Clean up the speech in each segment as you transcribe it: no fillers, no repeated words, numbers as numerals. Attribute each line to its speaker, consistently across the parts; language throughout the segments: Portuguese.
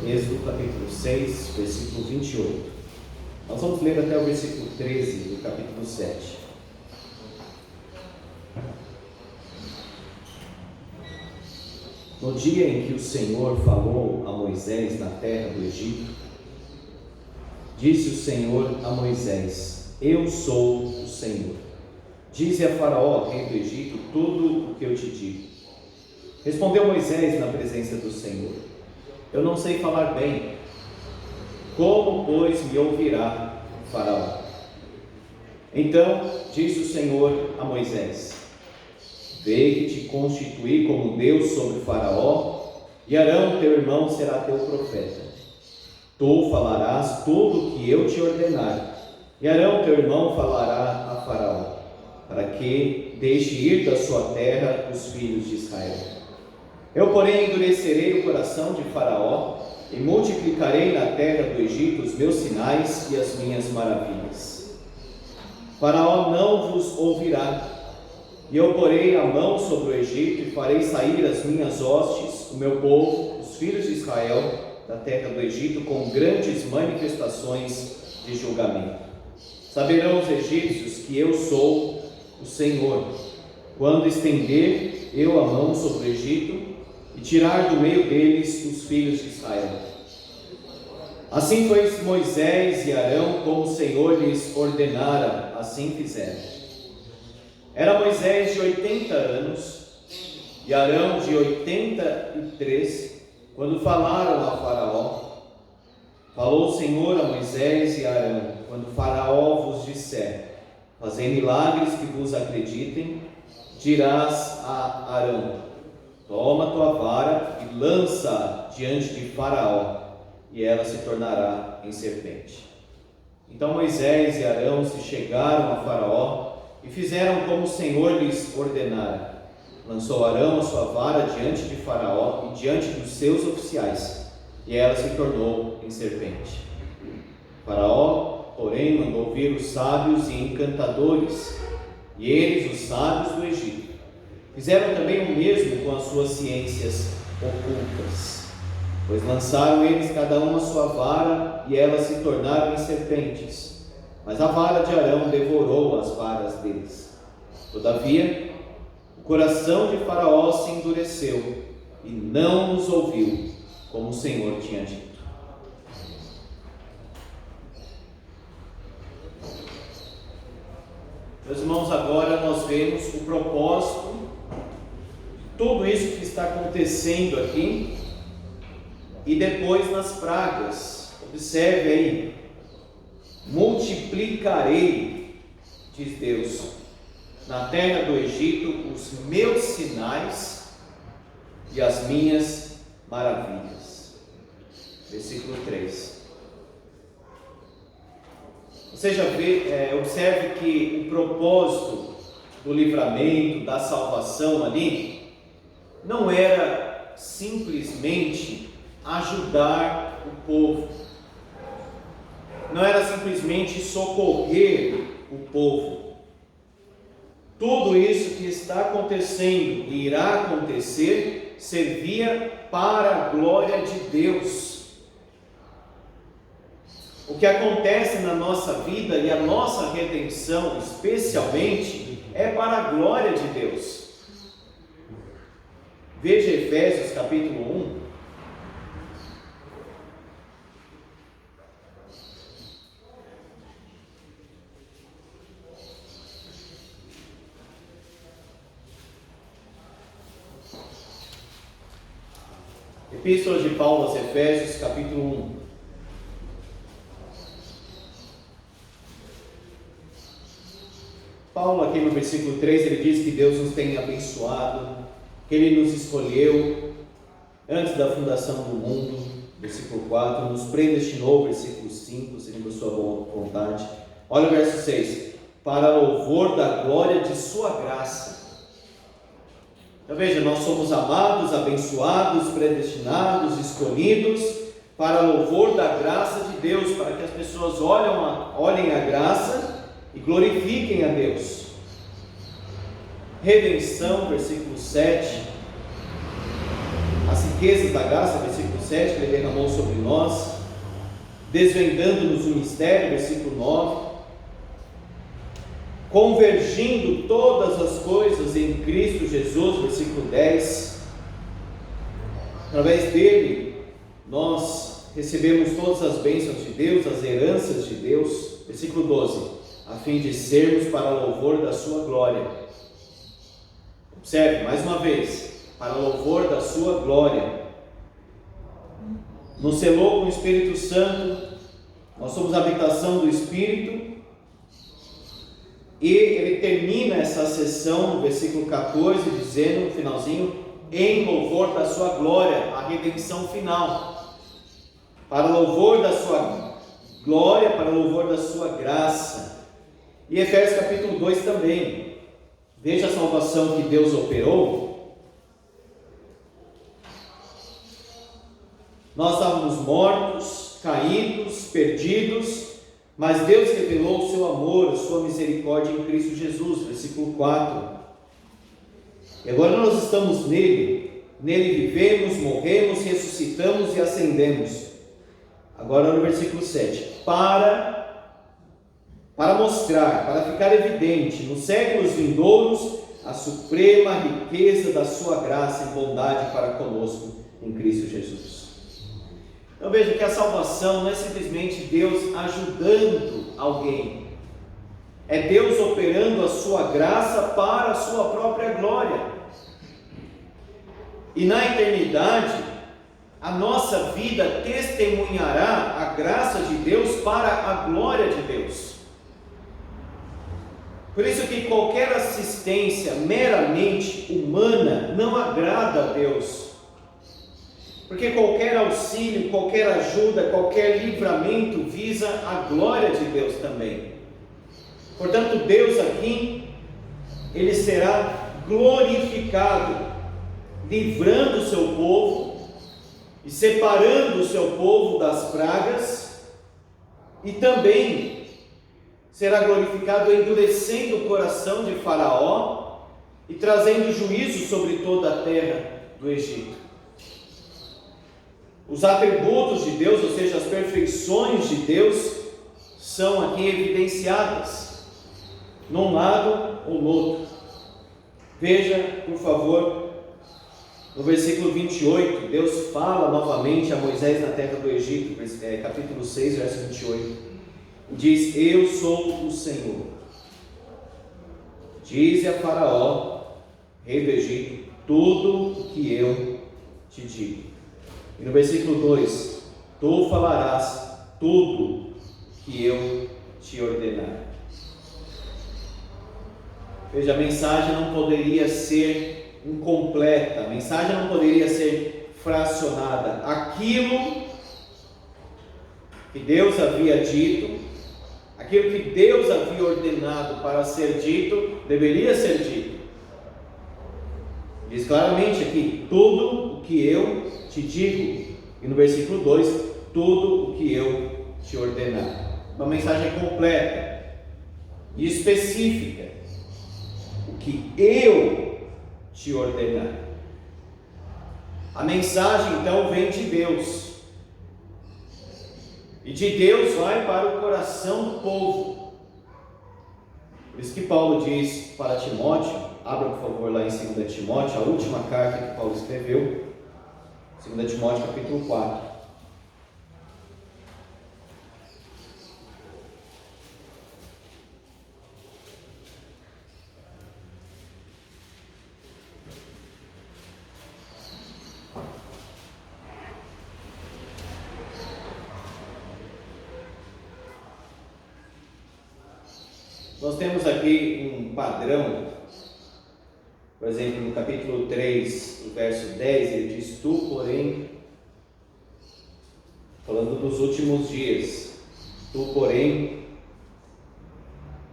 Speaker 1: Êxodo capítulo 6, versículo 28. Nós vamos ler até o versículo 13 do capítulo 7. No dia em que o Senhor falou a Moisés na terra do Egito, disse o Senhor a Moisés: Eu sou o Senhor. Dize a Faraó, rei do Egito, tudo o que eu te digo. Respondeu Moisés na presença do Senhor: Eu não sei falar bem. Como, pois, me ouvirá o Faraó? Então disse o Senhor a Moisés: Vê que te constituí como Deus sobre o Faraó, e Arão teu irmão será teu profeta. Tu falarás tudo o que eu te ordenar, e Arão teu irmão falará a Faraó, para que deixe ir da sua terra os filhos de Israel. Eu, porém, endurecerei o coração de Faraó, e multiplicarei na terra do Egito os meus sinais e as minhas maravilhas. Faraó não vos ouvirá, e eu porei a mão sobre o Egito e farei sair as minhas hostes, o meu povo, os filhos de Israel, da terra do Egito, com grandes manifestações de julgamento. Saberão os egípcios que eu sou o Senhor, quando estender eu a mão sobre o Egito e tirar do meio deles os filhos de Israel. Assim foi Moisés e Arão, como o Senhor lhes ordenara, assim fizeram. Era Moisés de 80 anos e Arão de 83, quando falaram a Faraó. Falou o Senhor a Moisés e a Arão, quando Faraó vos disser: Fazei milagres que vos acreditem, dirás a Arão: Toma tua vara e lança-a diante de Faraó, e ela se tornará em serpente. Então Moisés e Arão se chegaram a Faraó e fizeram como o Senhor lhes ordenara. Lançou Arão a sua vara diante de Faraó e diante dos seus oficiais, e ela se tornou em serpente. Faraó, porém, mandou vir os sábios e encantadores, e eles, os sábios do Egito, fizeram também o mesmo com as suas ciências ocultas, pois lançaram eles cada um a sua vara, e elas se tornaram em serpentes. Mas a vara de Arão devorou as varas deles. Todavia, o coração de Faraó se endureceu e não os ouviu, como o Senhor tinha dito. Meus irmãos, agora nós vemos o propósito de tudo isso que está acontecendo aqui, e depois nas pragas. Observe aí: multiplicarei, diz Deus, na terra do Egito os meus sinais e as minhas maravilhas. Versículo 3. Você já vê, observe que o propósito do livramento, da salvação ali, não era simplesmente ajudar o povo, não era simplesmente socorrer o povo. Tudo isso que está acontecendo e irá acontecer servia para a glória de Deus. O que acontece na nossa vida e a nossa redenção, especialmente, é para a glória de Deus. Veja Efésios capítulo 1. Epístola de Paulo aos Efésios, capítulo 1. Paulo, aqui no versículo 3, ele diz que Deus nos tem abençoado, que Ele nos escolheu antes da fundação do mundo. Versículo 4, nos predestinou, versículo 5, segundo a sua boa vontade. Olha o verso 6: para louvor da glória de sua graça. Então veja, nós somos amados, abençoados, predestinados, escolhidos para louvor da graça de Deus, para que as pessoas olhem a graça e glorifiquem a Deus. Redenção, versículo 7, as riquezas da graça, versículo 7, que Ele derramou sobre nós, desvendando-nos o mistério, versículo 9, convergindo todas as coisas em Cristo Jesus, versículo 10, através dele, nós recebemos todas as bênçãos de Deus, as heranças de Deus, versículo 12, a fim de sermos para louvor da sua glória. Observe, mais uma vez, para louvor da sua glória. Nos selou com o Espírito Santo, nós somos a habitação do Espírito, e ele termina essa sessão no versículo 14, dizendo no finalzinho, em louvor da sua glória, a redenção final, para louvor da sua glória, para louvor da sua graça. E Efésios capítulo 2 também, veja a salvação que Deus operou. Nós estávamos mortos, caídos, perdidos, mas Deus revelou o seu amor, a sua misericórdia em Cristo Jesus, versículo 4. E agora nós estamos nele vivemos, morremos, ressuscitamos e ascendemos. Agora no versículo 7, para mostrar, para ficar evidente nos séculos vindouros a suprema riqueza da sua graça e bondade para conosco em Cristo Jesus. Então veja que a salvação não é simplesmente Deus ajudando alguém, é Deus operando a sua graça para a sua própria glória. E na eternidade, a nossa vida testemunhará a graça de Deus para a glória de Deus. Por isso que qualquer assistência meramente humana não agrada a Deus. Porque qualquer auxílio, qualquer ajuda, qualquer livramento visa a glória de Deus também. Portanto, Deus aqui, Ele será glorificado, livrando o seu povo e separando o seu povo das pragas, e também será glorificado endurecendo o coração de Faraó e trazendo juízo sobre toda a terra do Egito. Os atributos de Deus, ou seja, as perfeições de Deus, são aqui evidenciadas, num lado ou no outro. Veja, por favor, no versículo 28, Deus fala novamente a Moisés na terra do Egito, capítulo 6, verso 28, diz: eu sou o Senhor. Dize a Faraó, rei do Egito, tudo o que eu te digo. E no versículo 2, tu falarás tudo que eu te ordenar. Veja, a mensagem não poderia ser incompleta, a mensagem não poderia ser fracionada. Aquilo que Deus havia dito, aquilo que Deus havia ordenado para ser dito, deveria ser dito. Diz claramente aqui, tudo o que eu te digo. E no versículo 2, tudo o que eu te ordenar. Uma mensagem completa e específica. O que eu te ordenar. A mensagem então vem de Deus. E de Deus vai para o coração do povo. Por isso que Paulo diz para Timóteo, abra por favor lá em 2 Timóteo, a última carta que Paulo escreveu, 2 Timóteo capítulo 4. Nós temos aqui um padrão, por exemplo, no capítulo 3, no verso 10, ele diz: tu, porém, falando dos últimos dias, tu, porém,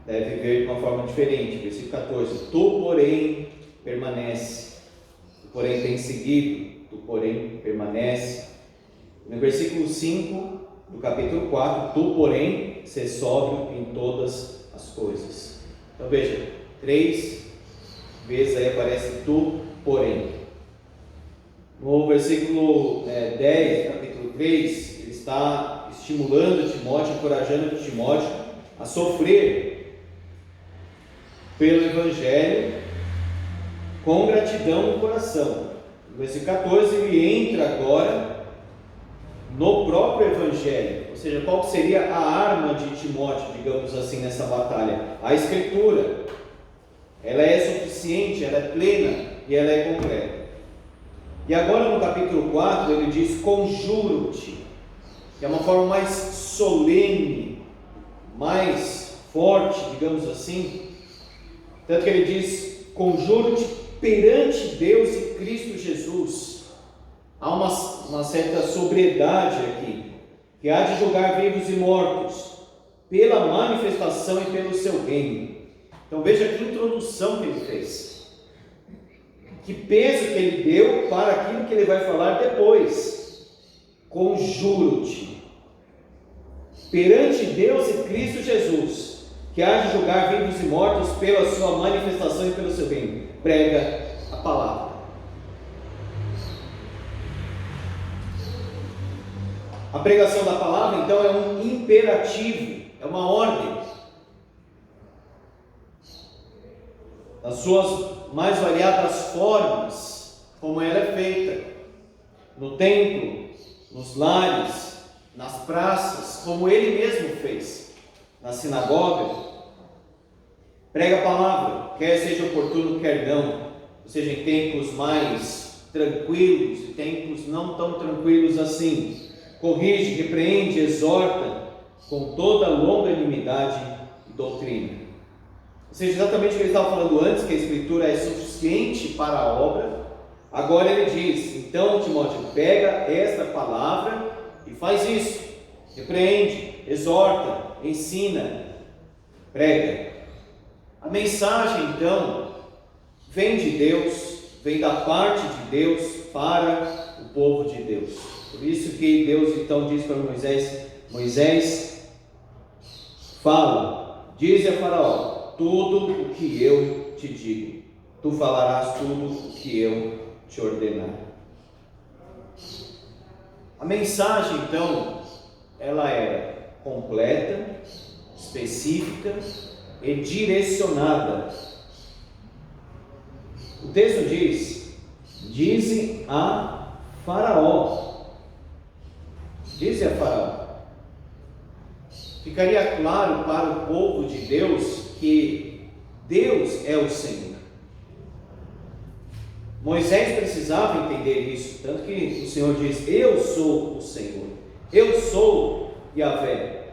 Speaker 1: deve ver de uma forma diferente. Versículo 14, tu, porém, permanece, tu, porém, tem seguido, tu, porém, permanece. No versículo 5 do capítulo 4, tu, porém, se sóbrio em todas as coisas. Então veja, 3 vezes aí aparece tu, porém. No versículo 10, capítulo 3, ele está estimulando Timóteo, encorajando Timóteo a sofrer pelo Evangelho com gratidão no coração. No versículo 14, ele entra agora no próprio Evangelho, ou seja, qual seria a arma de Timóteo, digamos assim, nessa batalha? A Escritura. Ela é suficiente, ela é plena e ela é completa. E agora no capítulo 4 ele diz: conjuro-te, que é uma forma mais solene, mais forte, digamos assim. Tanto que ele diz: conjuro-te perante Deus e Cristo Jesus. Há uma certa sobriedade aqui, que há de julgar vivos e mortos, pela manifestação e pelo seu reino. Então veja que introdução que ele fez. Que peso que ele deu para aquilo que ele vai falar depois. Conjuro-te perante Deus e Cristo Jesus, que há de julgar vivos e mortos pela sua manifestação e pelo seu reino. Prega a palavra. A pregação da palavra, então, é um imperativo, é uma ordem. As suas mais variadas formas, como ela é feita, no templo, nos lares, nas praças, como ele mesmo fez, na sinagoga. Prega a palavra, quer seja oportuno, quer não, ou seja, em tempos mais tranquilos e tempos não tão tranquilos assim. Corrige, repreende, exorta com toda longanimidade e doutrina. Ou seja, exatamente o que ele estava falando antes, que a Escritura é suficiente para a obra. Agora ele diz: então, Timóteo, pega esta palavra e faz isso. Repreende, exorta, ensina, prega. A mensagem, então, vem de Deus, vem da parte de Deus para o povo de Deus. Por isso que Deus então diz para Moisés: Moisés, fala, diz a Faraó tudo o que eu te digo, tu falarás tudo o que eu te ordenar. A mensagem então, ela era completa, específica e direcionada. O texto diz: dize a Faraó. Dize a Faraó. Ficaria claro para o povo de Deus que Deus é o Senhor. Moisés precisava entender isso, tanto que o Senhor diz: eu sou o Senhor, eu sou Yahvé.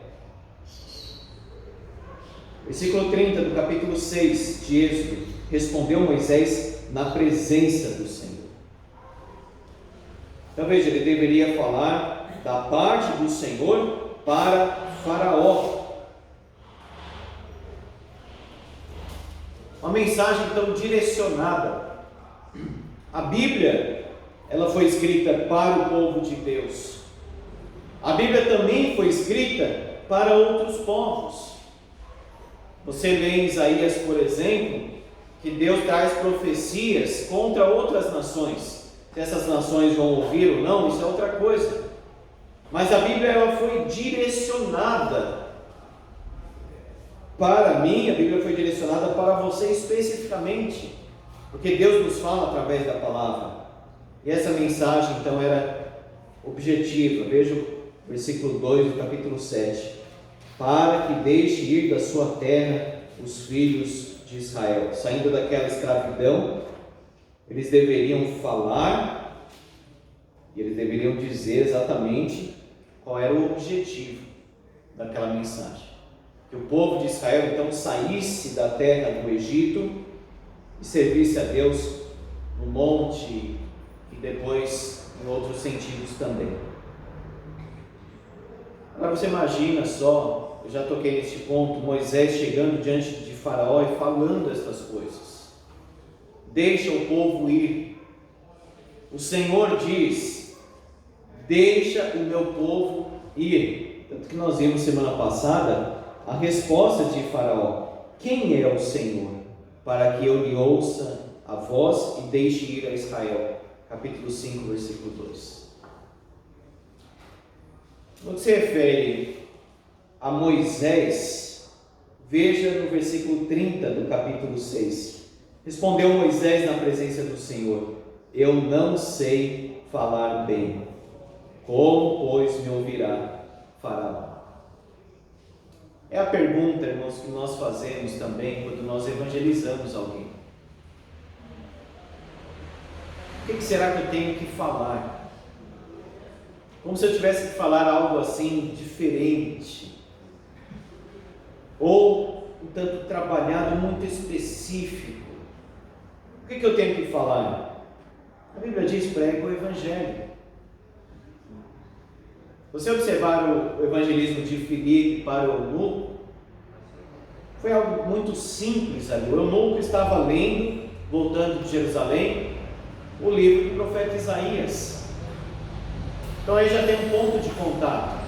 Speaker 1: Versículo 30 do capítulo 6 de Êxodo: respondeu Moisés na presença do Senhor. Então veja, ele deveria falar da parte do Senhor para Faraó. Uma mensagem então direcionada. A Bíblia, ela foi escrita para o povo de Deus. A Bíblia também foi escrita para outros povos. Você lê em Isaías, por exemplo, que Deus traz profecias contra outras nações. Se essas nações vão ouvir ou não, isso é outra coisa. Mas a Bíblia, ela foi direcionada para mim, a Bíblia foi direcionada para você especificamente, porque Deus nos fala através da palavra. E essa mensagem então era objetiva. Veja o versículo 2 do capítulo 7. Para que deixe ir da sua terra os filhos de Israel. Saindo daquela escravidão, eles deveriam falar e eles deveriam dizer exatamente qual era o objetivo daquela mensagem. Que o povo de Israel então saísse da terra do Egito e servisse a Deus no monte e depois em outros sentidos também. Agora você imagina só, eu já toquei nesse ponto, Moisés chegando diante de Faraó e falando estas coisas. Deixa o povo ir. O Senhor diz: deixa o meu povo ir. Tanto que nós vimos semana passada a resposta de Faraó: quem é o Senhor, para que eu lhe ouça a voz e deixe ir a Israel? capítulo 5, versículo 2. No que se refere a Moisés, veja no versículo 30 do capítulo 6. Respondeu Moisés na presença do Senhor: eu não sei falar bem. Como, pois, me ouvirá Faraó? É a pergunta, irmãos, que nós fazemos também quando nós evangelizamos alguém. O que será que eu tenho que falar? Como se eu tivesse que falar algo assim diferente, ou um tanto trabalhado, muito específico. O que eu tenho que falar? A Bíblia diz: prega o Evangelho. Você observar o evangelismo de Filipe para o eunuco, foi algo muito simples ali. O eunuco estava lendo, voltando de Jerusalém, o livro do profeta Isaías. Então aí já tem um ponto de contato.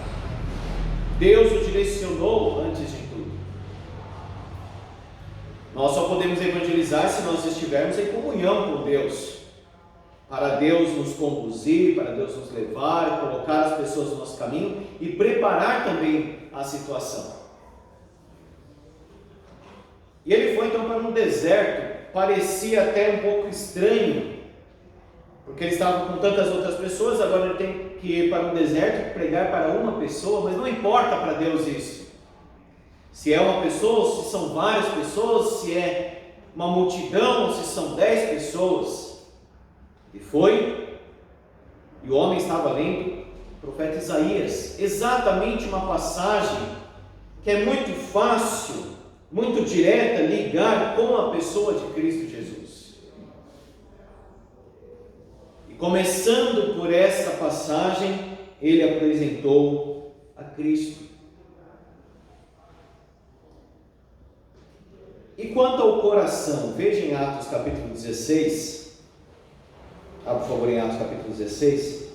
Speaker 1: Deus o direcionou antes de tudo. Nós só podemos evangelizar se nós estivermos em comunhão com Deus, para Deus nos conduzir, para Deus nos levar, colocar as pessoas no nosso caminho e preparar também a situação. E ele foi então para um deserto, parecia até um pouco estranho, porque ele estava com tantas outras pessoas, agora ele tem que ir para um deserto, pregar para uma pessoa, mas não importa para Deus isso. Se é uma pessoa, se são várias pessoas, se é uma multidão, se são 10 pessoas. E foi, e o homem estava lendo o profeta Isaías, exatamente uma passagem que é muito fácil, muito direta, ligar com a pessoa de Cristo Jesus. E começando por essa passagem, ele apresentou a Cristo. E quanto ao coração, veja em Atos capítulo 16, por favor, em Atos capítulo 16.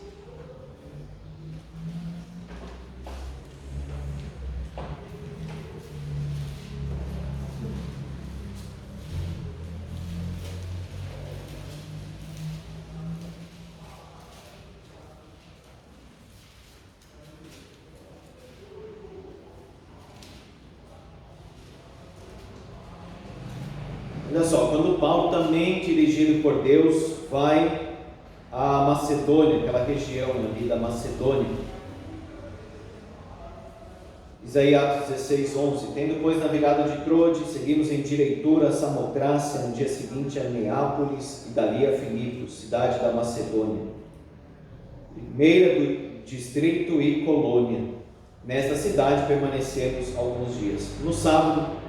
Speaker 1: Olha só, quando Paulo, também dirigido por Deus, vai a Macedônia, aquela região ali da Macedônia. Diz aí Atos 16, 11: tendo pois navegado de Troade, seguimos em direitura a Samotrácia, no dia seguinte a Neápolis, e dali a Filipos, cidade da Macedônia, primeira do distrito e colônia. Nesta cidade permanecemos alguns dias. No sábado,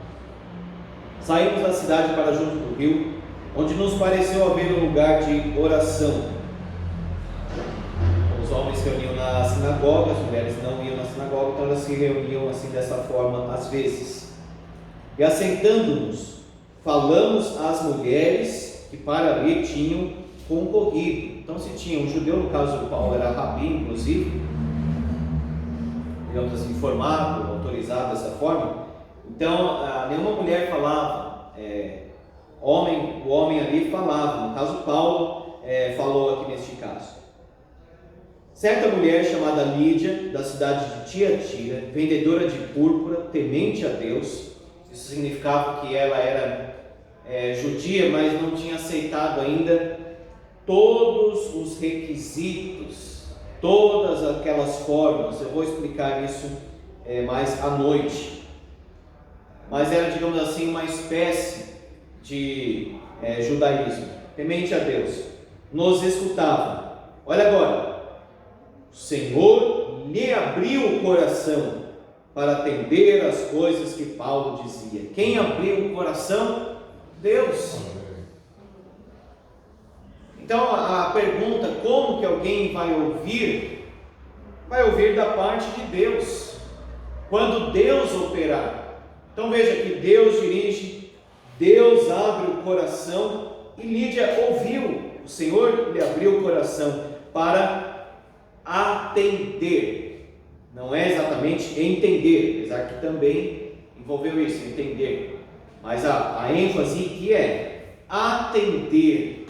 Speaker 1: saímos da cidade para junto do rio, onde nos pareceu haver um lugar de oração. Os homens se reuniam na sinagoga, as mulheres não iam na sinagoga, então elas se reuniam assim dessa forma às vezes. E assentando-nos, falamos às mulheres que para ali tinham concorrido. Então se tinha um judeu, no caso do Paulo era rabi, inclusive, digamos assim, formado, autorizado dessa forma. Então nenhuma mulher falava, o homem ali falava. No caso Paulo falou aqui neste caso. Certa mulher chamada Lídia, da cidade de Tiatira, vendedora de púrpura, temente a Deus. Isso significava que ela era judia, mas não tinha aceitado ainda todos os requisitos, todas aquelas formas. Eu vou explicar isso mais à noite. Mas era, digamos assim, uma espécie de judaísmo, temente a Deus. Nos escutava. Olha agora. O Senhor lhe abriu o coração para atender as coisas que Paulo dizia. Quem abriu o coração? Deus. Então a pergunta, como que alguém vai ouvir? Vai ouvir da parte de Deus, quando Deus operar. Então veja que Deus dirige, Deus abre o coração, e Lídia ouviu. O Senhor lhe abriu o coração para atender, não é exatamente entender, apesar que também envolveu isso, entender, mas a ênfase que é atender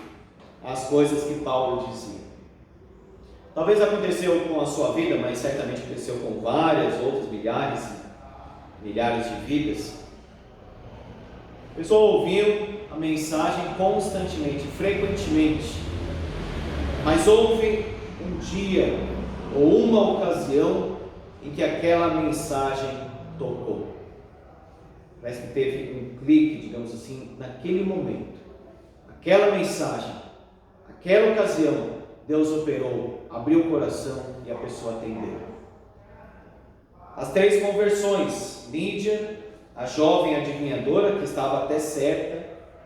Speaker 1: às coisas que Paulo dizia. Talvez aconteceu com a sua vida, mas certamente aconteceu com várias outras milhares de vidas. A pessoa ouviu a mensagem constantemente, frequentemente, mas houve um dia ou uma ocasião em que aquela mensagem tocou. Parece que teve um clique, digamos assim, naquele momento. Aquela mensagem, aquela ocasião, Deus operou, abriu o coração e a pessoa atendeu. As 3 conversões: Lídia, a jovem adivinhadora, que estava até certa.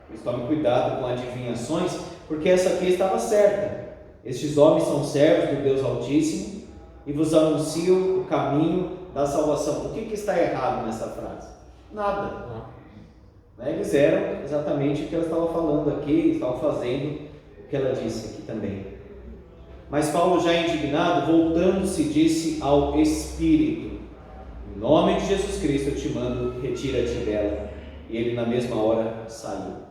Speaker 1: Mas tome cuidado com adivinhações, porque essa aqui estava certa. Estes homens são servos do Deus Altíssimo e vos anunciam o caminho da salvação. O que está errado nessa frase? Nada. Eles eram exatamente o que ela estava falando aqui, estavam fazendo o que ela disse aqui também. Mas Paulo, já indignado, voltando-se, disse ao Espírito: em nome de Jesus Cristo eu te mando, retira-te dela. E ele na mesma hora saiu.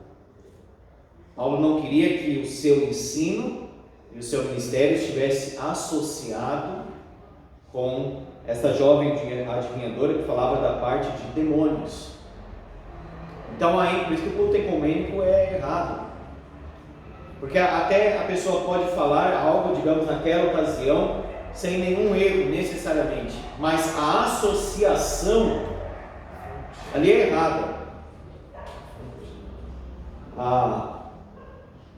Speaker 1: Paulo não queria que o seu ensino e o seu ministério estivesse associado com essa jovem adivinhadora que falava da parte de demônios. Então aí, por isso que o culto ecumênico é errado. Porque até a pessoa pode falar algo, digamos, naquela ocasião, sem nenhum erro necessariamente, mas a associação ali é errada.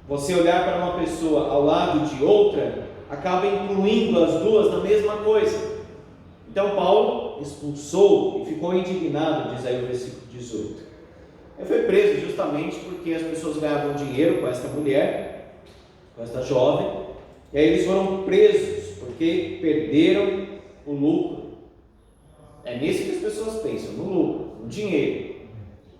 Speaker 1: Você olhar para uma pessoa ao lado de outra, acaba incluindo as duas na mesma coisa. Então Paulo expulsou e ficou indignado, diz aí o versículo 18. Ele foi preso justamente porque as pessoas ganhavam dinheiro com esta mulher, com esta jovem, e aí eles foram presos porque perderam o lucro. É nisso que as pessoas pensam, no lucro, no dinheiro.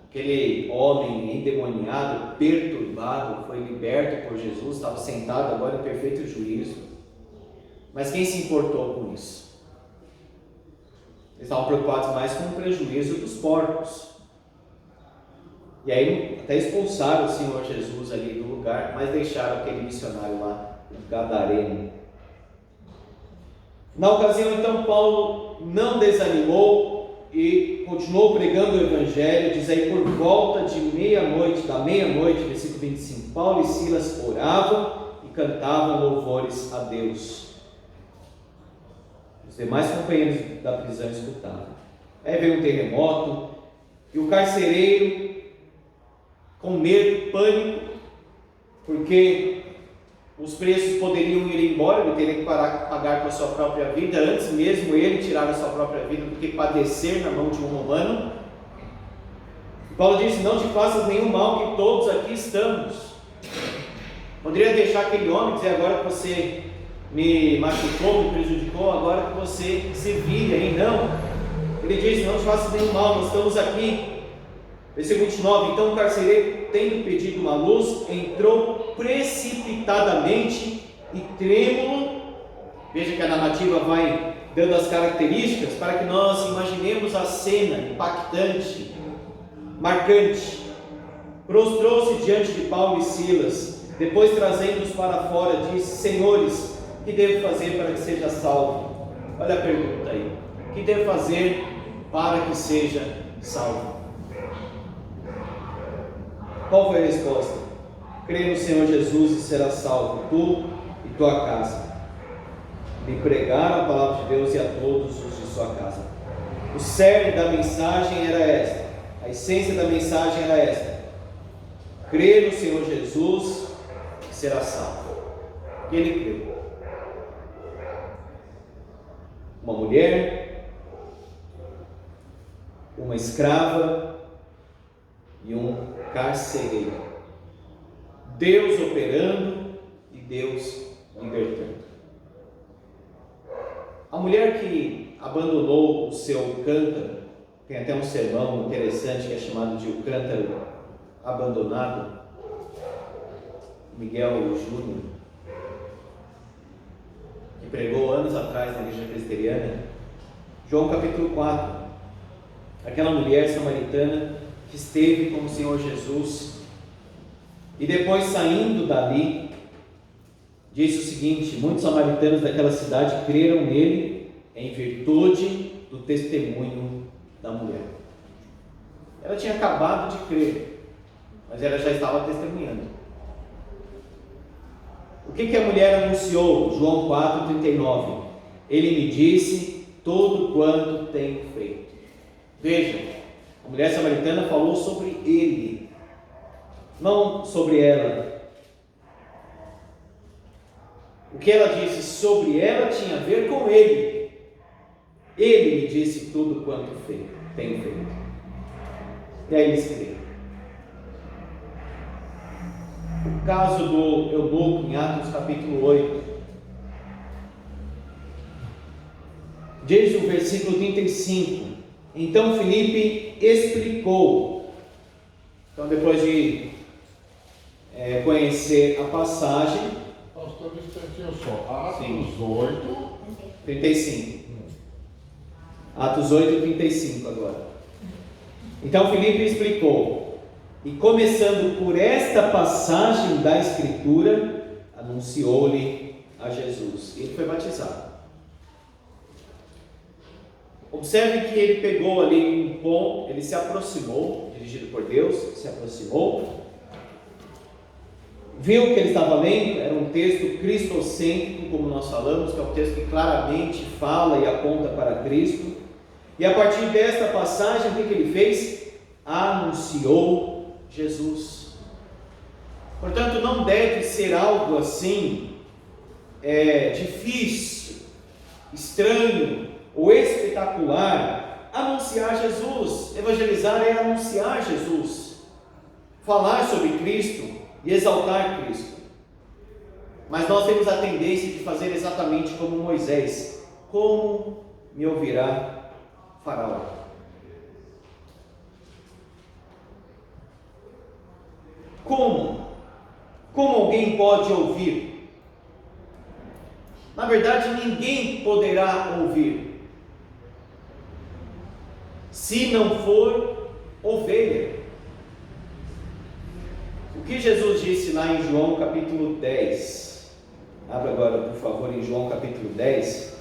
Speaker 1: Aquele homem endemoniado, perturbado, foi liberto por Jesus, estava sentado agora em perfeito juízo. Mas quem se importou com isso? Eles estavam preocupados mais com o prejuízo dos porcos. E aí até expulsaram o Senhor Jesus ali do lugar, mas deixaram aquele missionário lá, o Gadareno. Na ocasião, então, Paulo não desanimou e continuou pregando o Evangelho. Diz aí, por volta de meia-noite, versículo 25, Paulo e Silas oravam e cantavam louvores a Deus. Os demais companheiros da prisão escutavam. Aí veio um terremoto e o carcereiro, com medo, pânico, porque os presos poderiam ir embora, ele teria que pagar com a sua própria vida, antes mesmo ele tirar a sua própria vida do que padecer na mão de um romano. E Paulo disse: não te faças nenhum mal, que todos aqui estamos. Poderia deixar aquele homem dizer: agora que você me machucou, me prejudicou, agora que você se vire aí. Não, ele disse: não te faças nenhum mal, nós estamos aqui. Versículo 29, então o carcereiro, tendo pedido uma luz, entrou precipitadamente e trêmulo. Veja que a narrativa vai dando as características para que nós imaginemos a cena impactante, marcante. Prostrou-se diante de Paulo e Silas, depois trazendo-os para fora, disse: senhores, o que devo fazer para que seja salvo? Olha a pergunta aí: o que devo fazer para que seja salvo? Qual foi a resposta? Crê no Senhor Jesus e serás salvo, tu e tua casa. E pregaram a palavra de Deus e a todos os de sua casa. O cerne da mensagem era esta, a essência da mensagem era esta: crê no Senhor Jesus e serás salvo. E ele creu. Uma mulher, uma escrava e um carcereiro. Deus operando e Deus libertando. A mulher que abandonou o seu cântaro, tem até um sermão interessante que é chamado de O Cântaro Abandonado, Miguel Júnior, que pregou anos atrás na igreja presbiteriana. João capítulo 4, aquela mulher samaritana que esteve com o Senhor Jesus, e depois saindo dali, disse o seguinte: muitos samaritanos daquela cidade creram nele em virtude do testemunho da mulher. Ela tinha acabado de crer, mas ela já estava testemunhando. O que a mulher anunciou? João 4,39. Ele me disse tudo quanto tenho feito. Veja, a mulher samaritana falou sobre ele, não sobre ela. O que ela disse sobre ela tinha a ver com ele. Ele me disse tudo quanto tenho feito. E aí eles creram. O caso do eunuco em Atos capítulo 8. Diz o versículo 35. Então Filipe explicou. Então, depois de conhecer a passagem.
Speaker 2: Pastor, um instantinho só. Atos 8.
Speaker 1: 35. Atos 8, 35 agora. Então Filipe explicou. E começando por esta passagem da Escritura, anunciou-lhe a Jesus. Ele foi batizado. Observe que ele pegou ali um ponto, ele se aproximou, dirigido por Deus, se aproximou, viu que ele estava lendo, era um texto cristocêntrico, como nós falamos, que é um texto que claramente fala e aponta para Cristo, e a partir desta passagem, o que ele fez? Anunciou Jesus. Portanto, não deve ser algo assim, difícil, estranho, ou espetacular, anunciar Jesus. Evangelizar é anunciar Jesus, falar sobre Cristo e exaltar Cristo. Mas nós temos a tendência de fazer exatamente como Moisés: como me ouvirá Faraó? Como alguém pode ouvir? Na verdade, ninguém poderá ouvir se não for ovelha. O que Jesus disse lá em João capítulo 10? Abra agora, por favor, em João capítulo 10.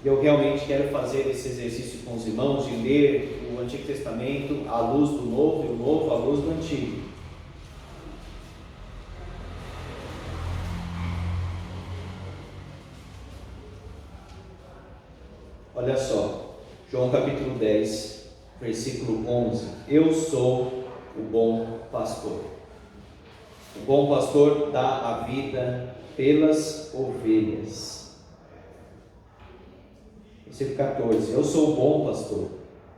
Speaker 1: Eu realmente quero fazer esse exercício com os irmãos, de ler o Antigo Testamento à luz do Novo e o Novo à luz do Antigo. Olha só, João capítulo 10, versículo 11. Eu sou o bom pastor. O bom pastor dá a vida pelas ovelhas. Versículo 14. Eu sou o bom pastor.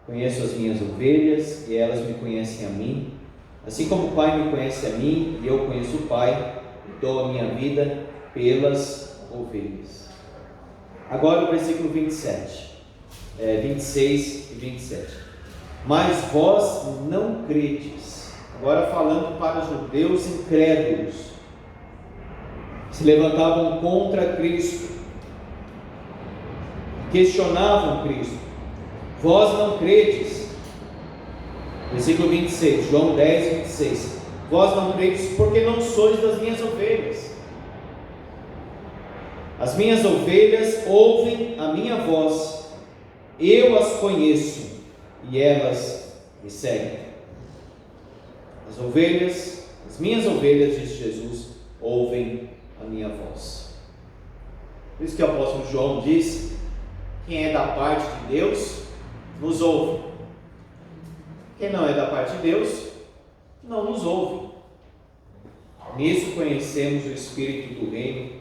Speaker 1: Conheço as minhas ovelhas e elas me conhecem a mim. Assim como o Pai me conhece a mim e eu conheço o Pai, dou a minha vida pelas ovelhas. Agora o versículo 26 e 27. Mas vós não credes. Agora falando para os judeus incrédulos, se levantavam contra Cristo, questionavam Cristo. Vós não credes. Versículo 26, João 10, 26. Vós não credes porque não sois das minhas ovelhas. As minhas ovelhas ouvem a minha voz, eu as conheço e elas me seguem. As minhas ovelhas, disse Jesus, ouvem a minha voz. Por isso que o apóstolo João disse: quem é da parte de Deus, nos ouve. Quem não é da parte de Deus, não nos ouve. Nisso conhecemos o Espírito do Reino,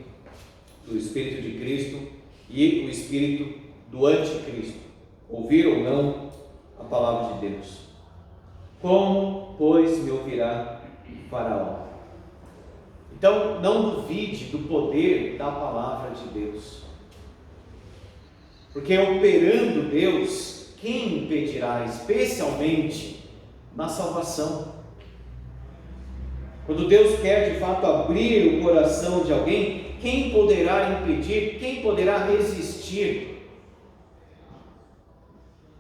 Speaker 1: do Espírito de Cristo e o Espírito do Anticristo. Ouvir ou não a palavra de Deus. Como, pois, me ouvirá Faraó? Então, não duvide do poder da palavra de Deus. Porque operando Deus, quem impedirá, especialmente na salvação? Quando Deus quer de fato abrir o coração de alguém, quem poderá impedir? Quem poderá resistir?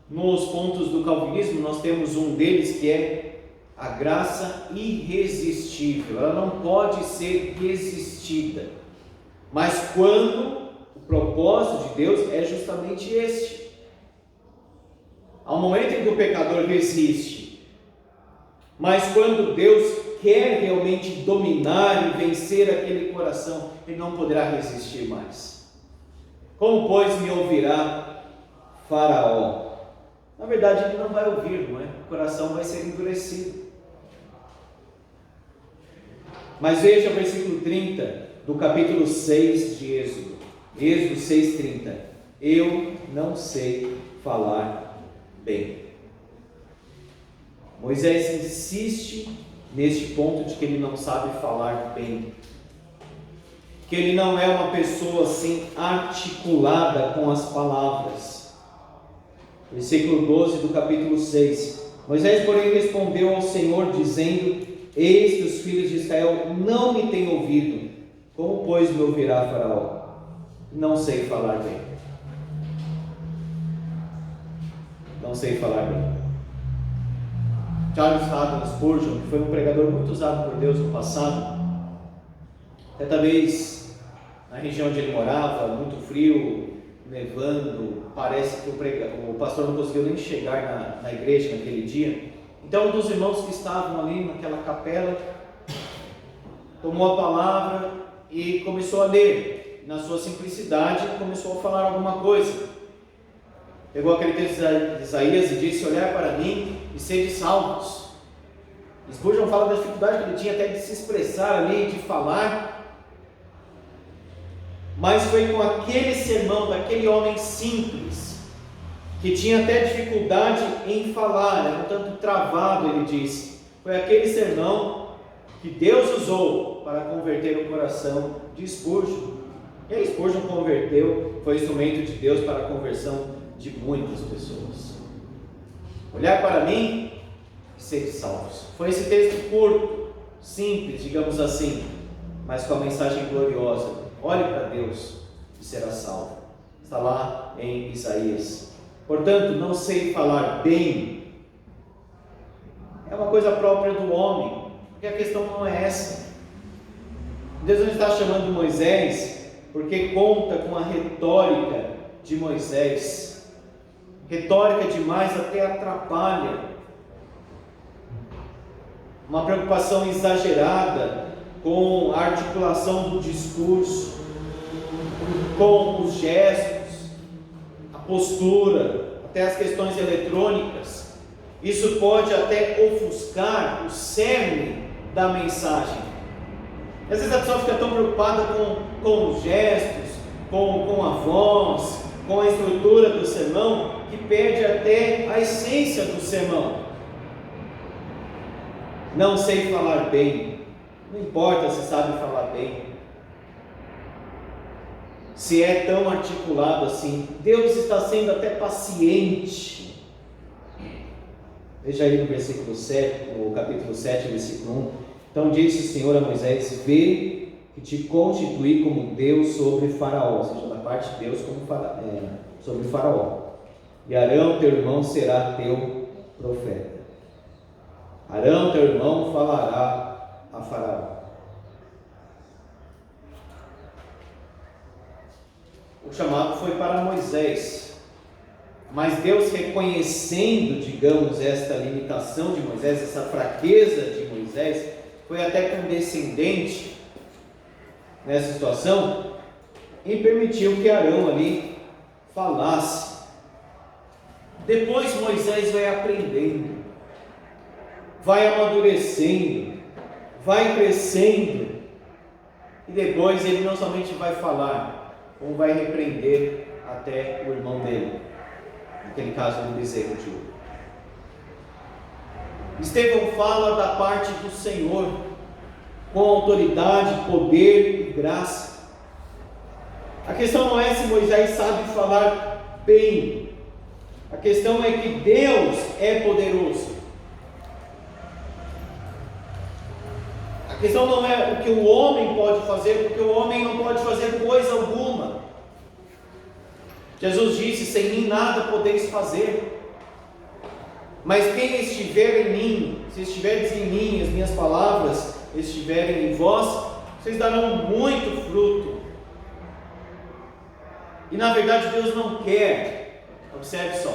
Speaker 1: Nos pontos do calvinismo, nós temos um deles que é a graça irresistível, ela não pode ser resistida. Mas quando o propósito de Deus é justamente este. Há um momento em que o pecador resiste, mas quando Deus quer realmente dominar e vencer aquele coração, ele não poderá resistir mais. Como, pois, me ouvirá Faraó? Na verdade, ele não vai ouvir, não é? O coração vai ser endurecido. Mas veja o versículo 30 do capítulo 6 de Êxodo. Êxodo 6:30. Eu não sei falar bem. Moisés insiste neste ponto de que ele não sabe falar bem, que ele não é uma pessoa assim articulada com as palavras. Versículo 12 do capítulo 6. Moisés, porém, respondeu ao Senhor, dizendo: eis que os filhos de Israel não me têm ouvido. Como, pois, me ouvirá Faraó? Não sei falar bem. Não sei falar bem. Charles Haddon Spurgeon, que foi um pregador muito usado por Deus no passado, certa vez, na região onde ele morava, muito frio, nevando, parece que o pastor não conseguiu nem chegar na igreja naquele dia. Então um dos irmãos que estavam ali naquela capela tomou a palavra e começou a ler. Na sua simplicidade, começou a falar alguma coisa. Pegou aquele texto de Isaías e disse: olhai para mim e sede salvos. Spurgeon fala da dificuldade que ele tinha até de se expressar ali, de falar. Mas foi com aquele sermão daquele homem simples, que tinha até dificuldade em falar, era um tanto travado, ele disse. Foi aquele sermão que Deus usou para converter o coração de Spurgeon. E aí Spurgeon converteu, foi instrumento de Deus para a conversão de muitas pessoas. Olhar para mim e ser salvos. Foi esse texto curto, simples, digamos assim, mas com a mensagem gloriosa: olhe para Deus e será salvo. Está lá em Isaías. Portanto, não sei falar bem é uma coisa própria do homem, porque a questão não é essa. Deus não está chamando Moisés porque conta com a retórica de Moisés. Retórica demais até atrapalha. Uma preocupação exagerada com a articulação do discurso, com os gestos, a postura, até as questões eletrônicas. Isso pode até ofuscar o cerne da mensagem. Às vezes a pessoa fica tão preocupada com os gestos, com a voz, com a estrutura do sermão, que perde até a essência do sermão. Não sei falar bem. Não importa se sabe falar bem, se é tão articulado assim. Deus está sendo até paciente. Veja aí no versículo 7, no capítulo 7, versículo 1. Então disse o Senhor a Moisés: vê que te constituí como Deus sobre Faraó, ou seja, da parte de Deus como sobre Faraó. E Arão, teu irmão, será teu profeta. Arão, teu irmão, falará a Faraó. O chamado foi para Moisés, mas Deus, reconhecendo, digamos, esta limitação de Moisés, essa fraqueza de Moisés, foi até condescendente nessa situação e permitiu que Arão ali falasse. Depois Moisés vai aprendendo, vai amadurecendo, vai crescendo, e depois ele não somente vai falar, como vai repreender até o irmão dele, naquele caso do bezerro de ouro. Estevão fala da parte do Senhor, com autoridade, poder e graça. A questão não é se Moisés sabe falar bem, a questão é que Deus é poderoso. A questão não é o que o homem pode fazer, porque o homem não pode fazer coisa alguma. Jesus disse: sem mim nada podeis fazer. Mas quem estiver em mim, se estiverdes em mim, as minhas palavras estiverem em vós, vocês darão muito fruto. E na verdade Deus não quer, observe só,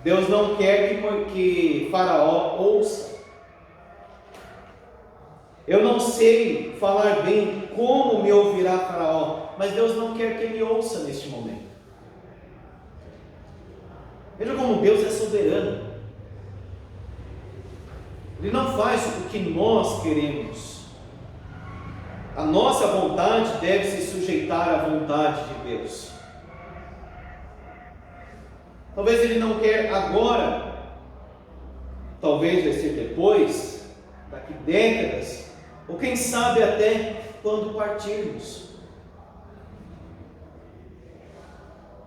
Speaker 1: Deus não quer que Faraó ouça. Eu não sei falar bem como me ouvirá Faraó, mas Deus não quer que ele ouça neste momento. Veja como Deus é soberano. Ele não faz o que nós queremos. A nossa vontade deve se sujeitar à vontade de Deus. Talvez Ele não quer agora, talvez vai ser depois, daqui décadas, ou quem sabe até quando partirmos.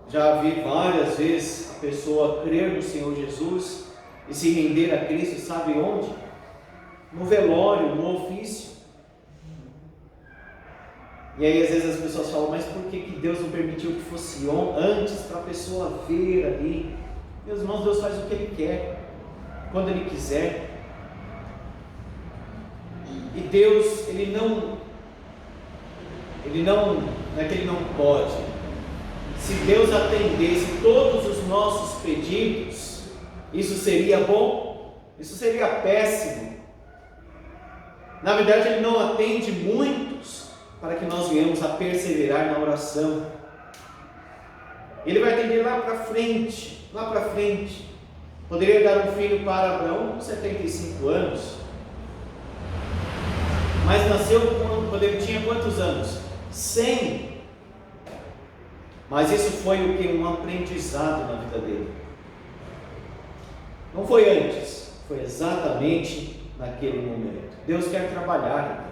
Speaker 1: Já vi várias vezes a pessoa crer no Senhor Jesus e se render a Cristo, sabe onde? No velório, no ofício. E aí às vezes as pessoas falam, mas por que Deus não permitiu que fosse antes, para a pessoa ver ali? Meus irmãos, Deus faz o que Ele quer, quando Ele quiser. E Deus, Ele não é que Ele não pode. Se Deus atendesse todos os nossos pedidos, isso seria bom? Isso seria péssimo. Na verdade, Ele não atende muitos para que nós venhamos a perseverar na oração. Ele vai atender lá para frente, lá para frente. Poderia dar um filho para Abraão com 75 anos, mas nasceu quando ele tinha quantos anos? 100. Mas isso foi o que? Um aprendizado na vida dele. Não foi antes, foi exatamente naquele momento. Deus quer trabalhar.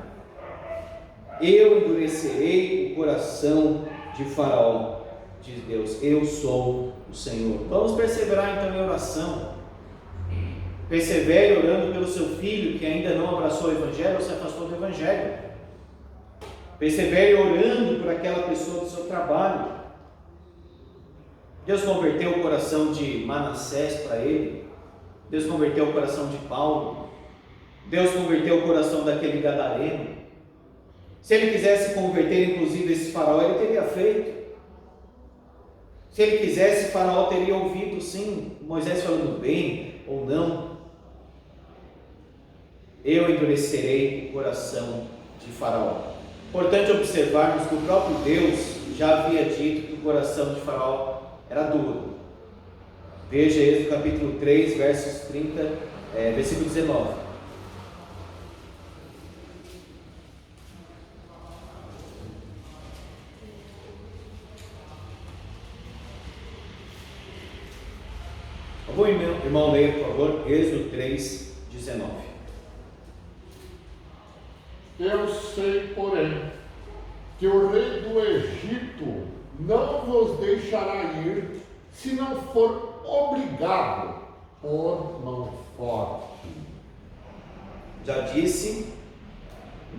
Speaker 1: Eu endurecerei o coração de Faraó, diz Deus. Eu sou o Senhor. Vamos perseverar então em oração. Persevere orando pelo seu filho que ainda não abraçou o Evangelho ou se afastou do Evangelho. Persevere orando por aquela pessoa do seu trabalho. Deus converteu o coração de Manassés para ele. Deus converteu o coração de Paulo. Deus converteu o coração daquele gadareno. Se ele quisesse converter inclusive esse Faraó, ele teria feito. Se ele quisesse, Faraó teria ouvido sim, Moisés falando bem ou não. Eu endurecerei o coração de Faraó. Importante observarmos que o próprio Deus já havia dito que o coração de Faraó era duro. Veja Êxodo capítulo 3, versículo 19. Vou, irmão, ler, por favor, Êxodo 3, 19.
Speaker 2: Eu sei, porém, que o rei do Egito não vos deixará ir, se não for obrigado por mão forte.
Speaker 1: Já disse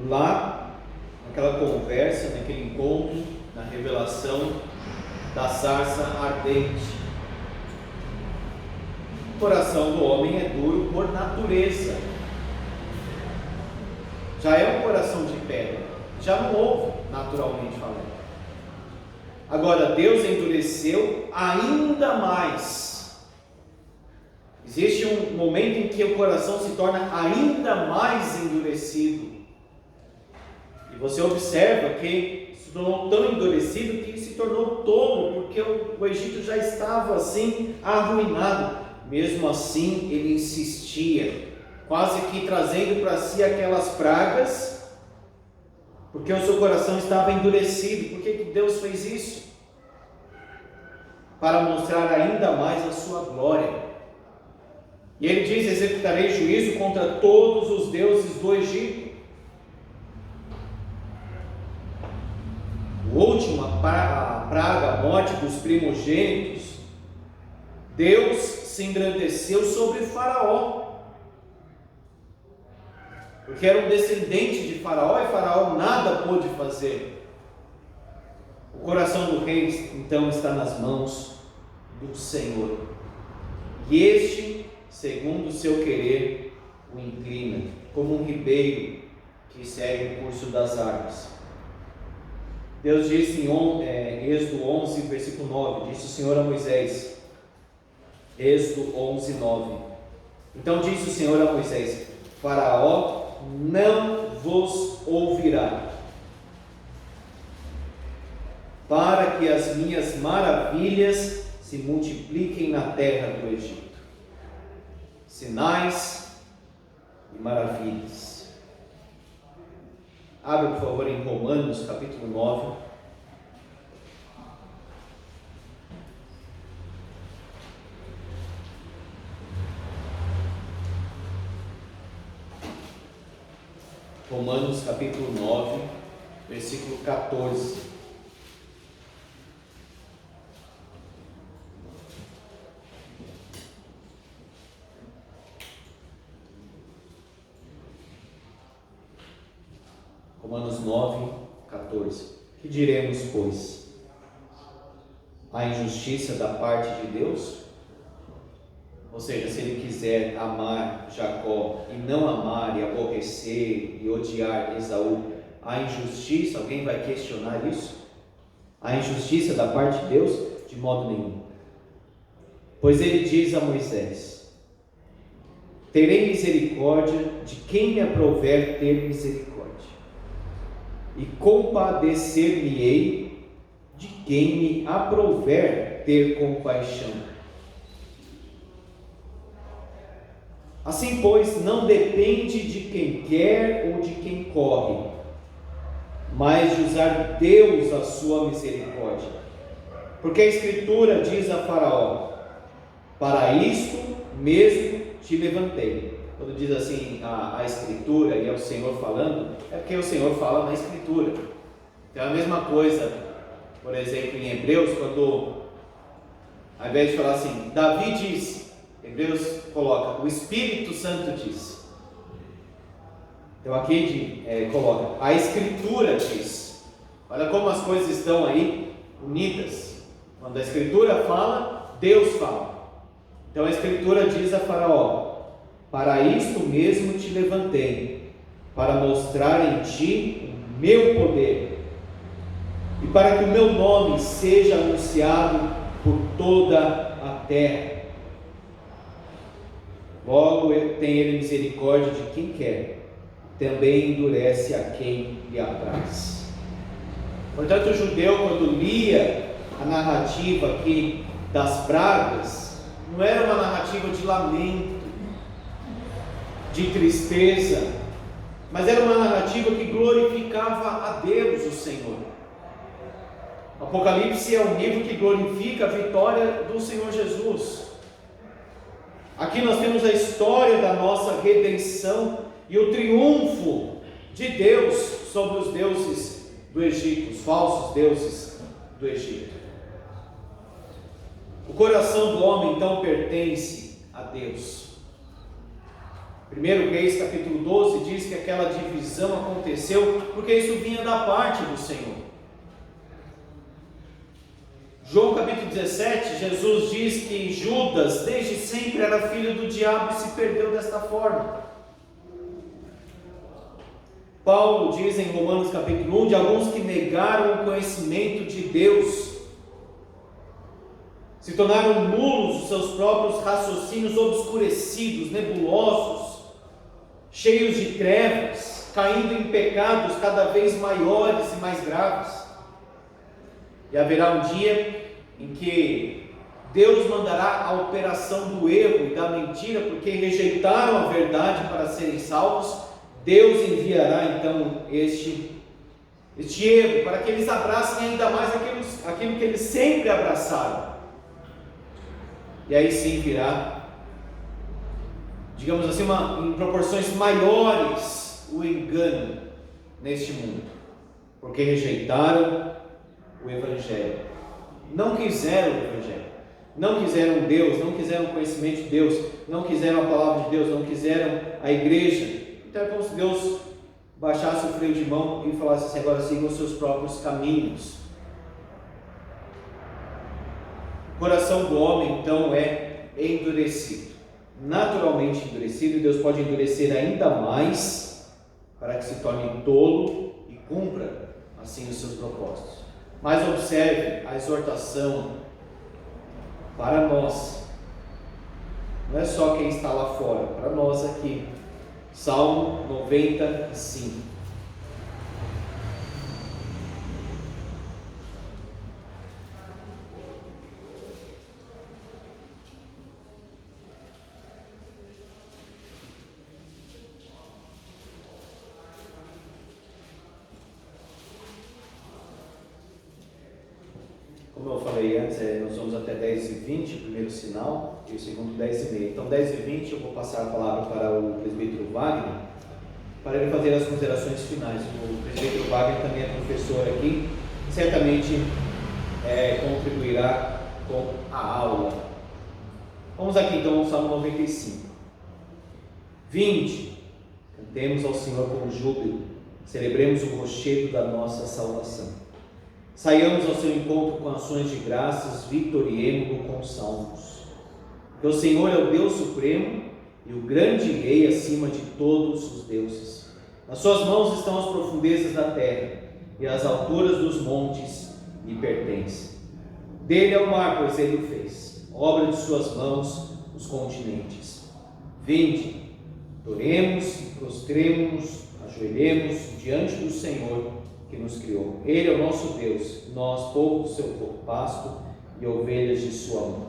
Speaker 1: lá, naquela conversa, naquele encontro, na revelação da sarça ardente. O coração do homem é duro por natureza. Já é um coração de pedra, já não houve, naturalmente falando. Agora, Deus endureceu ainda mais. Existe um momento em que o coração se torna ainda mais endurecido. E você observa que se tornou tão endurecido que se tornou tolo, porque o Egito já estava assim arruinado. Mesmo assim, ele insistia, quase que trazendo para si aquelas pragas, porque o seu coração estava endurecido. Por que Deus fez isso? Para mostrar ainda mais a sua glória. E ele diz: executarei juízo contra todos os deuses do Egito. O último, a praga, a morte dos primogênitos, Deus se engrandeceu sobre Faraó, porque era um descendente de Faraó e Faraó nada pôde fazer. O coração do rei então está nas mãos do Senhor, e este, segundo o seu querer, o inclina, como um ribeiro que segue o curso das águas. Deus disse em Êxodo 11, versículo 9, disse o Senhor a Moisés, Êxodo 11, 9. Então disse o Senhor a Moisés: Faraó não vos ouvirá, para que as minhas maravilhas se multipliquem na terra do Egito. Sinais e maravilhas. Abra, por favor, em Romanos, capítulo 9. Romanos, capítulo 9, versículo 14. Romanos 9, 14. Que diremos, pois? A injustiça da parte de Deus? Ou seja, se ele quiser amar Jacó e não amar e aborrecer e odiar Esaú, a injustiça, alguém vai questionar isso? A injustiça da parte de Deus? De modo nenhum. Pois ele diz a Moisés: terei misericórdia de quem me aprouver ter misericórdia, e compadecer-me-ei de quem me aprouver ter compaixão. Assim, pois, não depende de quem quer ou de quem corre, mas de usar Deus a sua misericórdia. Porque a Escritura diz a Faraó: para isto mesmo te levantei. Quando diz assim a Escritura e é o Senhor falando, é porque o Senhor fala na Escritura. Então é a mesma coisa, por exemplo, em Hebreus, quando ao invés de falar assim, Davi disse, Hebreus coloca, o Espírito Santo diz. Então aqui coloca, a Escritura diz. Olha como as coisas estão aí unidas. Quando a Escritura fala, Deus fala. Então a Escritura diz a Faraó: para isto mesmo te levantei, para mostrar em ti o meu poder, e para que o meu nome seja anunciado por toda a terra. Logo tem ele misericórdia de quem quer, também endurece a quem lhe apraz. Portanto, o judeu, quando lia a narrativa aqui das pragas, não era uma narrativa de lamento, de tristeza, mas era uma narrativa que glorificava a Deus, o Senhor. O Apocalipse é um livro que glorifica a vitória do Senhor Jesus. Aqui nós temos a história da nossa redenção e o triunfo de Deus sobre os deuses do Egito, os falsos deuses do Egito. O coração do homem então pertence a Deus. 1 Reis capítulo 12 diz que aquela divisão aconteceu porque isso vinha da parte do Senhor. João capítulo 17, Jesus diz que Judas desde sempre era filho do diabo e se perdeu desta forma. Paulo diz em Romanos capítulo 1 de alguns que negaram o conhecimento de Deus, se tornaram nulos os seus próprios raciocínios obscurecidos, nebulosos, cheios de trevas, caindo em pecados cada vez maiores e mais graves. E haverá um dia em que Deus mandará a operação do erro e da mentira, porque rejeitaram a verdade para serem salvos. Deus enviará então este erro, para que eles abracem ainda mais aquilo que eles sempre abraçaram. E aí sim virá, digamos assim, em proporções maiores, o engano neste mundo, porque rejeitaram o Evangelho, não quiseram o Evangelho, não quiseram Deus, não quiseram o conhecimento de Deus, não quiseram a palavra de Deus, não quiseram a igreja. Então é como se Deus baixasse o freio de mão e falasse assim: agora sigam os seus próprios caminhos. O coração do homem então é endurecido, naturalmente endurecido, e Deus pode endurecer ainda mais para que se torne tolo e cumpra assim os seus propósitos. Mas observe a exortação para nós, não é só quem está lá fora, para nós aqui. Salmo 95. Como eu falei antes, nós vamos até 10h20, o primeiro sinal, e o segundo 10h30. Então 10h20 eu vou passar a palavra para o presbítero Wagner, para ele fazer as considerações finais. O presbítero Wagner também é professor aqui, certamente contribuirá com a aula. Vamos aqui então ao Salmo 95. Vinde, cantemos ao Senhor com júbilo, celebremos o rochedo da nossa salvação. Saiamos ao seu encontro com ações de graças, vitoriemo-lo com salmos. Porque o Senhor é o Deus supremo e o grande Rei acima de todos os deuses. Nas suas mãos estão as profundezas da terra, e as alturas dos montes lhe pertencem. Dele é o mar, pois ele o fez, obra de suas mãos os continentes. Vinde, adoremos, prostremo-nos, ajoelhemos diante do Senhor que nos criou. Ele é o nosso Deus, nós, povo do seu pasto e ovelhas de sua mão.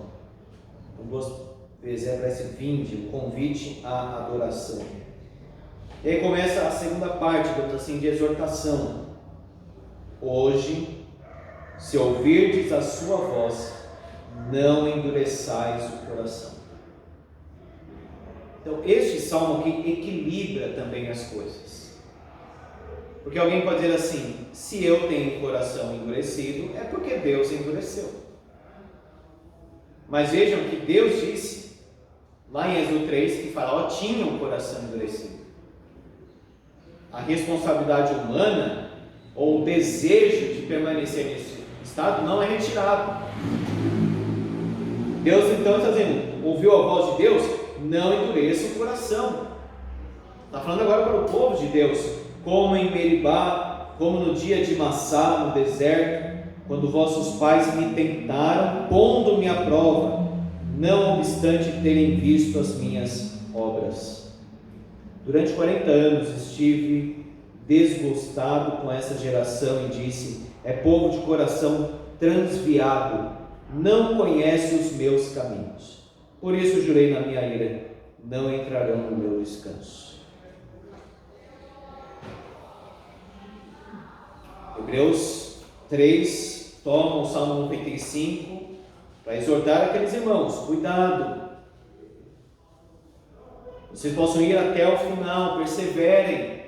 Speaker 1: Então, duas vezes aparece vinde, um convite à adoração. E aí começa a segunda parte, digamos assim, de exortação. Hoje, se ouvirdes a sua voz, não endureçais o coração. Então, este salmo aqui equilibra também as coisas. Porque alguém pode dizer assim: se eu tenho um coração endurecido, é porque Deus endureceu. Mas vejam que Deus disse, lá em Êxodo 3, que Faraó tinha um coração endurecido. A responsabilidade humana, ou o desejo de permanecer nesse estado, não é retirado. Deus então está dizendo: ouviu a voz de Deus? Não endureça o coração. Está falando agora para o povo de Deus. Como em Meribá, como no dia de Massá, no deserto, quando vossos pais me tentaram, pondo-me à prova, não obstante terem visto as minhas obras. Durante 40 anos estive desgostado com essa geração e disse: é povo de coração transviado, não conhece os meus caminhos. Por isso jurei na minha ira: não entrarão no meu descanso. Hebreus 3 toma o Salmo 95 para exortar aqueles irmãos: cuidado, vocês possam ir até o final, perseverem,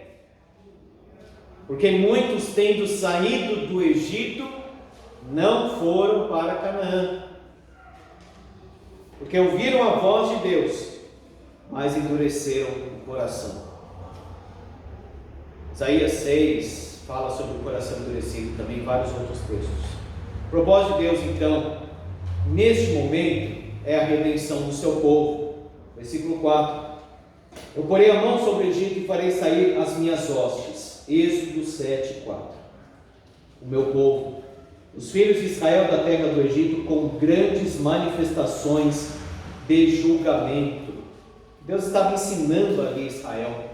Speaker 1: porque muitos, tendo saído do Egito, não foram para Canaã, porque ouviram a voz de Deus, mas endureceram o coração. Isaías 6 fala sobre o coração endurecido, também vários outros textos. O propósito de Deus, então, neste momento, é a redenção do seu povo. Versículo 4: eu porei a mão sobre o Egito e farei sair as minhas hostes. Êxodo 7:4. O meu povo, os filhos de Israel da terra do Egito, com grandes manifestações de julgamento. Deus estava ensinando ali Israel.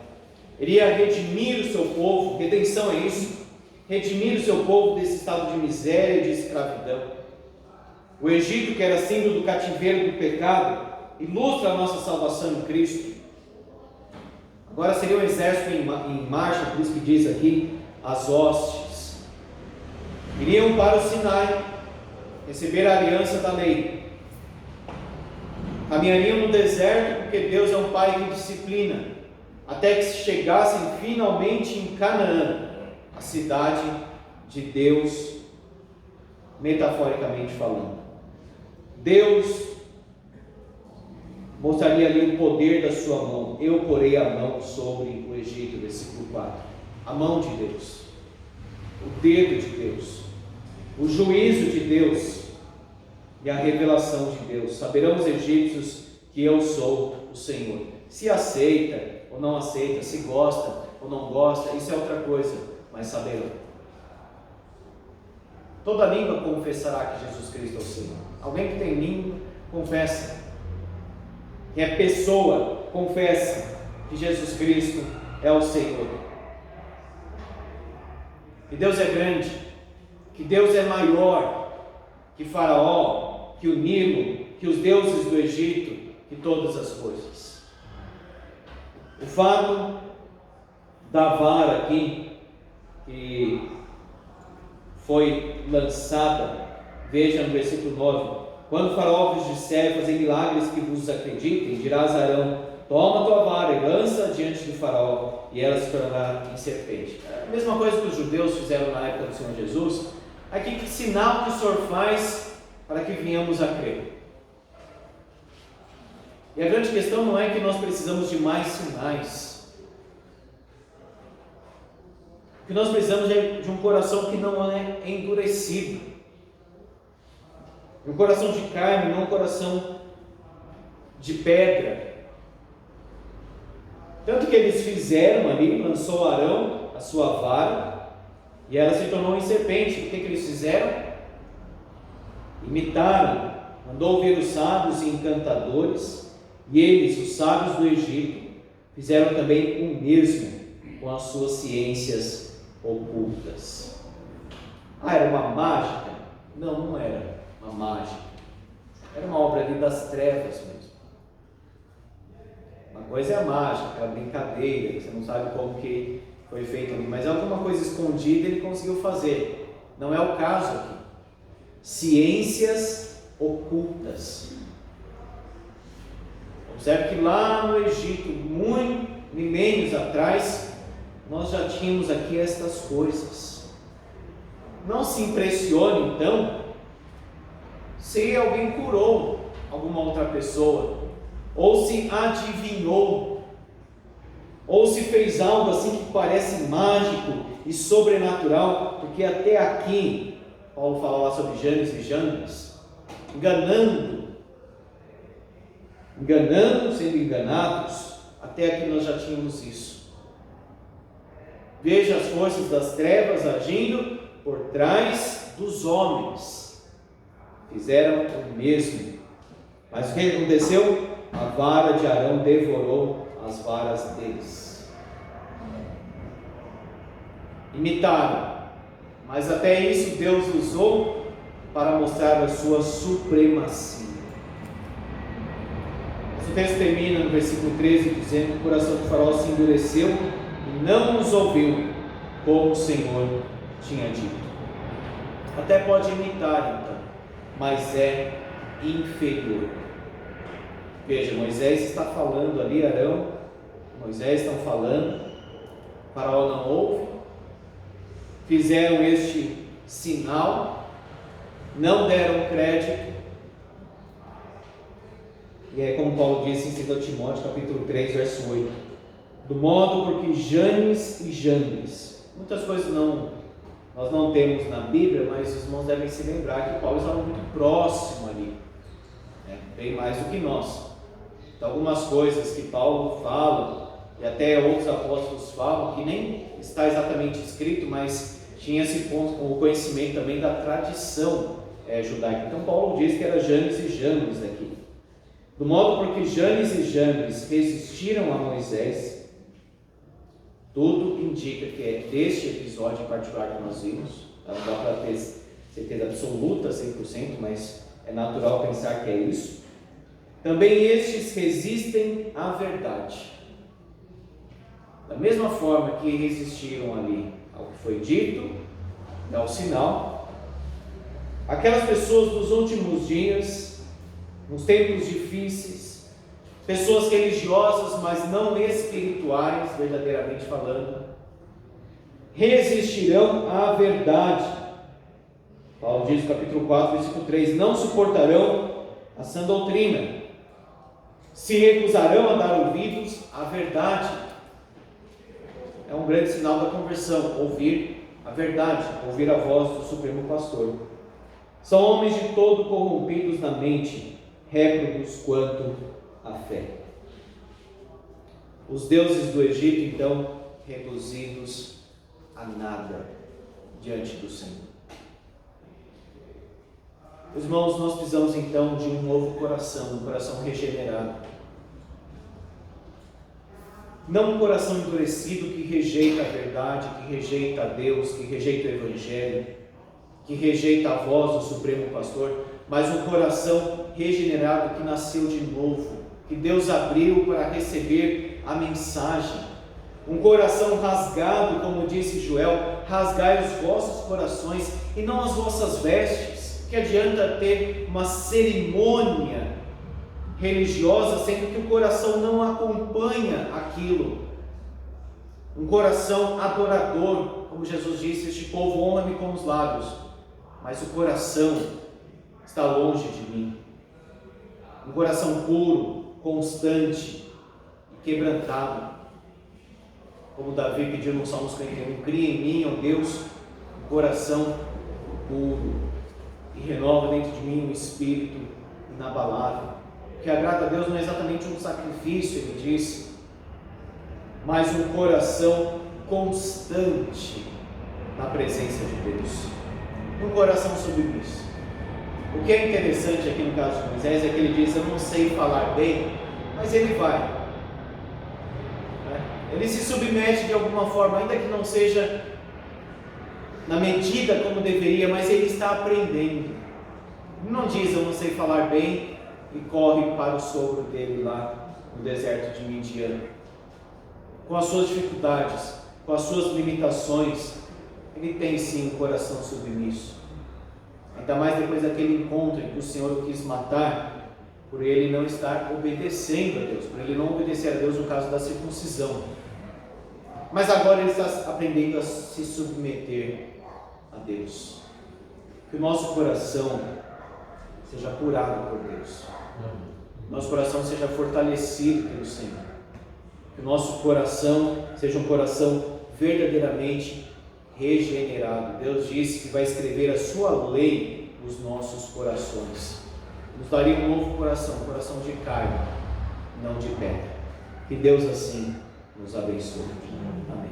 Speaker 1: Ele ia redimir o seu povo. Redenção é isso: redimir o seu povo desse estado de miséria e de escravidão. O Egito, que era símbolo do cativeiro do pecado, ilustra a nossa salvação em Cristo. Agora seria um exército em marcha, por isso que diz aqui as hostes. Iriam para o Sinai receber a aliança da lei. Caminhariam no deserto, porque Deus é um Pai que disciplina, até que chegassem finalmente em Canaã, a cidade de Deus, metaforicamente falando. Deus mostraria ali o poder da sua mão. Eu porei a mão sobre o Egito, versículo 4. A mão de Deus, o dedo de Deus, o juízo de Deus e a revelação de Deus. Saberão os egípcios que eu sou o Senhor. Se aceita ou não aceita, se gosta ou não gosta, isso é outra coisa, mas saberão. Toda língua confessará que Jesus Cristo é o Senhor. Alguém que tem língua, confessa. Que é pessoa, confessa que Jesus Cristo é o Senhor. Que Deus é grande, que Deus é maior que Faraó, que o Nilo, que os deuses do Egito, que todas as coisas. O fato da vara aqui, que foi lançada, veja no versículo 9: quando o Faraó vos disser fazer milagres que vos acreditem, dirás a Arão: toma tua vara e lança diante do Faraó, e ela se tornará em serpente. É a mesma coisa que os judeus fizeram na época do Senhor Jesus. Aqui, que sinal que o Senhor faz para que venhamos a crer? E a grande questão não é que nós precisamos de mais sinais. O que nós precisamos é de um coração que não é endurecido, um coração de carne, não um coração de pedra. Tanto que eles fizeram ali, lançou Arão a sua vara, e ela se tornou em serpente. O que eles fizeram? Imitaram, mandou vir os sábios e encantadores, e eles, os sábios do Egito, fizeram também o mesmo com as suas ciências ocultas. Era uma mágica? Não, não era uma mágica. Era uma obra ali das trevas mesmo. Uma coisa é a mágica, aquela brincadeira, que você não sabe como que foi feito ali, mas alguma coisa escondida ele conseguiu fazer. Não é o caso aqui. Ciências ocultas. Observe que lá no Egito, milênios atrás, nós já tínhamos aqui estas coisas. Não se impressione então se alguém curou alguma outra pessoa, ou se adivinhou, ou se fez algo assim que parece mágico e sobrenatural, porque até aqui Paulo fala lá sobre Janes e Jambres, enganando, sendo enganados. Até aqui nós já tínhamos isso. Veja as forças das trevas agindo por trás dos homens. Fizeram o mesmo. Mas o que aconteceu? A vara de Arão devorou as varas deles. Imitaram, mas até isso Deus usou para mostrar a sua supremacia. O texto termina no versículo 13 dizendo que o coração do Faraó se endureceu e não nos ouviu, como o Senhor tinha dito. Até pode imitar então, mas é inferior. Veja, Moisés está falando ali, Arão, Moisés estão falando, o Faraó não ouve, fizeram este sinal, não deram crédito. E é como Paulo disse em 2 Timóteo capítulo 3, verso 8: do modo porque Janes e Jambres, muitas coisas nós não temos na Bíblia, mas os irmãos devem se lembrar que Paulo estava muito próximo ali, bem mais do que nós. Então, algumas coisas que Paulo fala, e até outros apóstolos falam, que nem está exatamente escrito, mas tinha-se o conhecimento também da tradição judaica. Então Paulo diz que era Janes e Jambres aqui. Do modo porque Janes e Jambres resistiram a Moisés, tudo indica que é deste episódio em particular que nós vimos. Não dá para ter certeza absoluta 100%, mas é natural pensar que é isso. Também estes resistem à verdade. Da mesma forma que resistiram ali ao que foi dito, ao sinal, aquelas pessoas dos últimos dias, nos tempos difíceis, pessoas religiosas, mas não espirituais, verdadeiramente falando, resistirão à verdade. Paulo diz no capítulo 4, versículo 3: não suportarão a sã doutrina, se recusarão a dar ouvidos à verdade. É um grande sinal da conversão, ouvir a verdade, ouvir a voz do Supremo Pastor. São homens de todo corrompidos na mente, réprobos quanto à fé. Os deuses do Egito, então, reduzidos a nada diante do Senhor. Irmãos, nós precisamos então de um novo coração, um coração regenerado. Não um coração endurecido que rejeita a verdade, que rejeita a Deus, que rejeita o Evangelho, que rejeita a voz do Supremo Pastor, mas um coração regenerado que nasceu de novo, que Deus abriu para receber a mensagem. Um coração rasgado, como disse Joel, rasgai os vossos corações e não as vossas vestes. Que adianta ter uma cerimônia religiosa, sendo que o coração não acompanha aquilo. Um coração adorador, como Jesus disse, este povo honra-me com os lábios, mas o coração está longe de mim. Um coração puro, constante e quebrantado, como Davi pediu no Salmo 51, cria em mim, ó Deus, um coração puro, e renova dentro de mim um espírito inabalável. O que agrada a Deus não é exatamente um sacrifício, ele disse, mas um coração constante na presença de Deus, um coração submisso. O que é interessante aqui no caso de Moisés é que ele diz, eu não sei falar bem, mas ele vai. Ele se submete de alguma forma, ainda que não seja na medida como deveria, mas ele está aprendendo. Ele não diz, eu não sei falar bem, e corre para o sogro dele lá no deserto de Midian. Com as suas dificuldades, com as suas limitações, ele tem sim um coração submisso. Ainda mais depois daquele encontro em que o Senhor o quis matar, por ele não estar obedecendo a Deus, por ele não obedecer a Deus no caso da circuncisão. Mas agora ele está aprendendo a se submeter a Deus. Que o nosso coração seja curado por Deus. Nosso coração seja fortalecido pelo Senhor. Que o nosso coração seja um coração verdadeiramente regenerado. Deus disse que vai escrever a sua lei nos nossos corações. Nos daria um novo coração, um coração de carne, não de pedra. Que Deus assim nos abençoe. Amém.